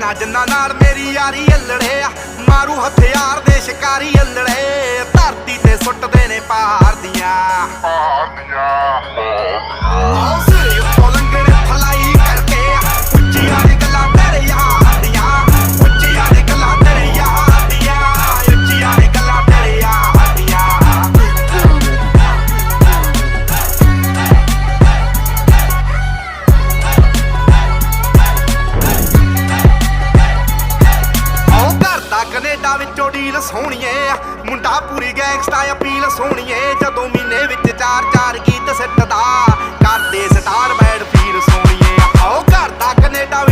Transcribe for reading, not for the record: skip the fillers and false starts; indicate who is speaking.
Speaker 1: ਭੈਣਾਂ ਜਿੰਨਾਂ ਨਾਲ ਮੇਰੀ ਯਾਰੀ ਅਲੜੇ ਆ, ਮਾਰੂ ਹਥਿਆਰ ਦੇ ਸ਼ਿਕਾਰੀ ਅਲੜੇ, ਧਰਤੀ ਤੇ ਸੁੱਟਦੇ ਨੇ ਪਹਾੜ ਦੀਆਂ ਸਿਰੇ ਉੱਤੋਂ ਲੰਘਣੇ ਫਲਾਈ ਕਰਕੇ, ਉੱਚੀਆਂ ਨੇ ਗੱਲਾਂ ਤੇਰੇ ਯਾਰ ਦੀਆਂ, ਉੱਚੀਆਂ ਨੇ ਗੱਲਾਂ ਤੇਰੇ ਯਾਰ ਦੀਆਂ, ਉੱਚੀਆਂ ਨੇ ਗੱਲਾਂ ਤੇਰੇ ਯਾਰ ਦੀਆਂ। ਕੈਨੇਡਾ ਵਿੱਚੋਂ ਡੀਲ ਸੋਹਣੀਏ, ਮੁੰਡਾ ਪੂਰੀ ਗੈਂਗਸਟਾ ਅਪੀਲ ਸੋਹਣੀਏ, ਜਦੋਂ ਮਹੀਨੇ ਵਿੱਚ 4-4 ਗੀਤ ਸਿੱਟਦਾ, ਕਰਦੇ ਸਟਾਰ ਬੈਡ ਫੀਲ ਸੋਹਣੀਏ। ਆਓ ਘਰ ਦਾ ਕੈਨੇਡਾ